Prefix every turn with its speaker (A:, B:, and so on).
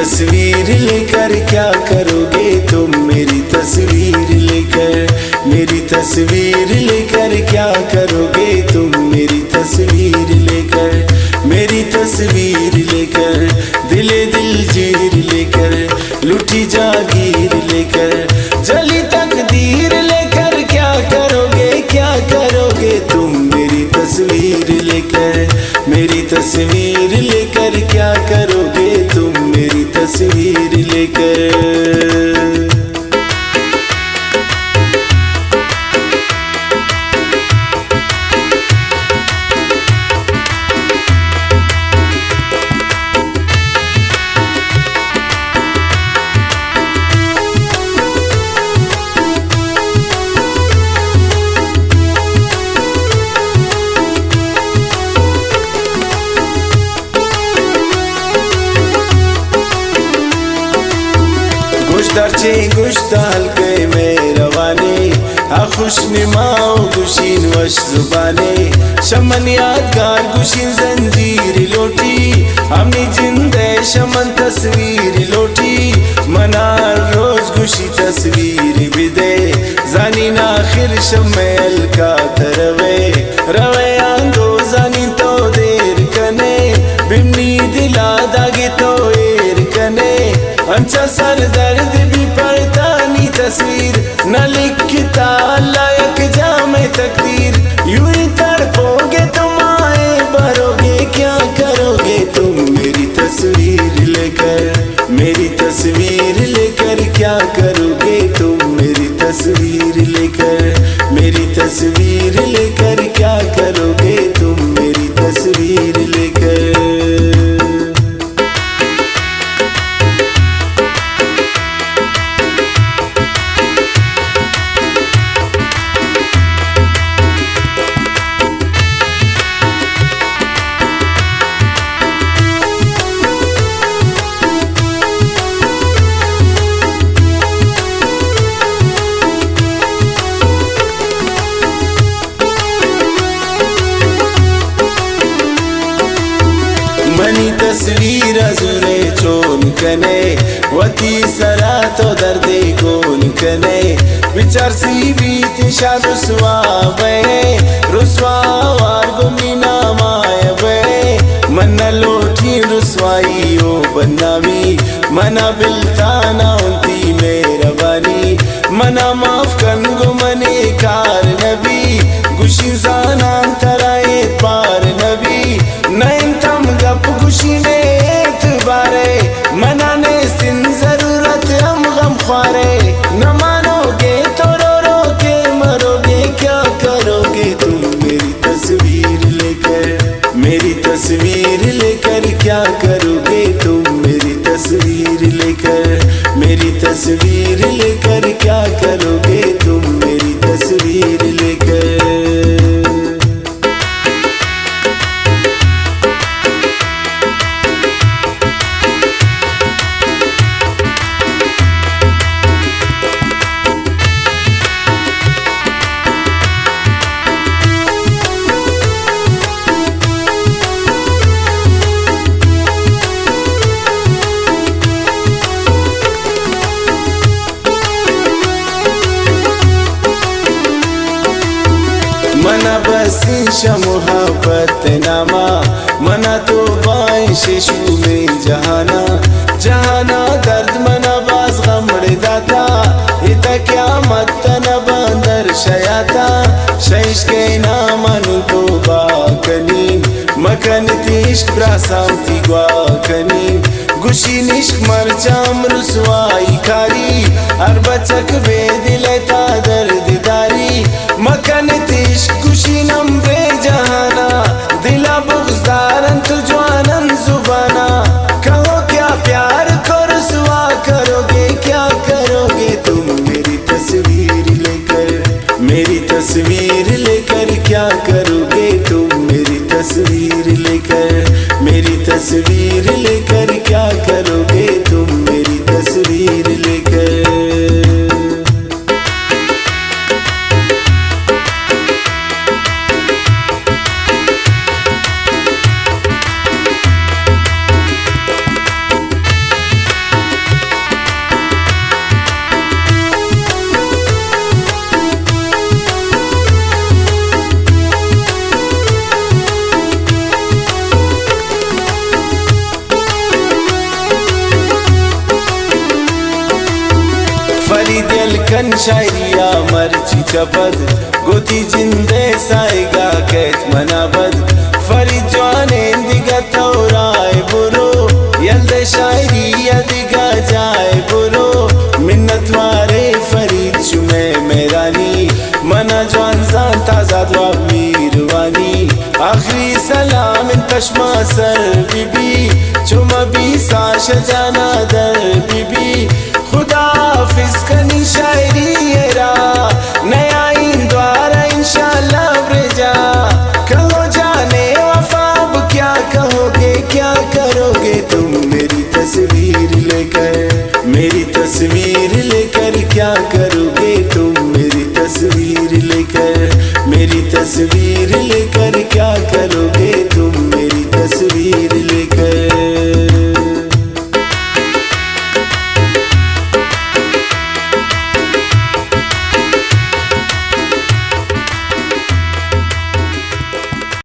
A: तस्वीर लेकर क्या करोगे तुम, मेरी तस्वीर लेकर, मेरी तस्वीर लेकर क्या करोगे तुम, मेरी तस्वीर लेकर, मेरी तस्वीर लेकर, दिले दिल जीर लेकर, लुटी जागीर लेकर, जली तकदीर लेकर क्या करोगे, क्या करोगे तुम, मेरी तस्वीर लेकर, मेरी तस्वीर लेकर क्या करोगे तुम, मेरी तस्वीर लेकर। दरचे गुश्त हल्के में रवाने, खुश निमाओ गुशीन वश जुबाने, शमन यादगार गुशीन जंजीर लोटी, हमने जिंदे शमन तस्वीर लोटी, मनार रोज गुशी तस्वीर बिदे, जानी नाखिर शमेल का तरवे, रवे आंदो जानी तो देर कने, बिमनी दिला दागे तो एर कने, अंचा सर दर्द भी पड़ता नी तस्वीर, न लिखता लायक जामे तकदीर, यूं ही तड़पोगे तुम आए भरोगे, क्या करोगे तुम, मेरी तस्वीर लेकर, मेरी तस्वीर लेकर क्या करोगे तुम, मेरी तस्वीर लेकर, मेरी तस्वीर लेकर क्या करोगे तुम, मेरी तस्वीर लेकर। मनी तस्वीर अजुरे चोन कने, वती सरा तो दर्दे कौन कने, विचार सी बीत शाद रुसवा बे, रुसवा वार गुमीना माय बे, मना लोठी रुसवाई ओ बनावी, मना बिलताना उनती मेहरबानी, मना माफ कन गो मने कार नबी, गुशी जाना तराए पार नबी, नैन तम गप गुशी ने एतबारे, मनाने सिन जरूरत हम गम ख्वारे, न मानोगे तो रो रो के मरोगे, क्या करोगे तुम, मेरी तस्वीर लेकर, मेरी तस्वीर लेकर क्या करोगे तुम, मेरी तस्वीर लेकर, मेरी तस्वीर लेकर क्या करोगे तुम, मेरी तस्वीर लेकर। मना बसिश मुहब्बत नामा, मना तो बाइश शू में जहाना, जहाना दर्द मना बाज गमड़ दाता, इता क्या मत न बंदर शयाता, शैश के नामनु तो बाकनी, मकन तिश्क ब्रासाम ती ग्वाकनी, गुशी निश्क मरचाम रुसवाई खारी, हर बचक बेदिलता दर्द दारी, मकन तिश्क खुशी नम्रे जहाना, दिला बुग़्ज़दारन तुझवानन जुबाना, कहो क्या प्यार को रुसवा करोगे, क्या करोगे तुम, मेरी तस्वीर लेकर, मेरी तस्वीर लेकर क्या करोगे तुम, मेरी तस्वीर लेकर, मेरी तस्वीर लेकर क्या करोगे तुम, मेरी तस्वीर लेकर। लिखन शायरिया मर्ची चपद गोती जिंदे साएगा कैत मनाबद फरीद जवाने दिगा तौराए बुरो यल्दे शायरी दिगा जाए बुरो मिन्नत वारे फरीद शुमे मेरानी मना जवान जान ताजा दुआ मीरवानी आखिरी सलाम इन कश्मा सर बीबी चुमा बी साश जाना दर बीबी खुदा हाफिज कनी शायरी एरा नया इन द्वारा इंशाल्लाह ब्रेजा कहो जाने वफाब क्या कहोगे क्या करोगे तुम मेरी तस्वीर लेकर क्या करोगे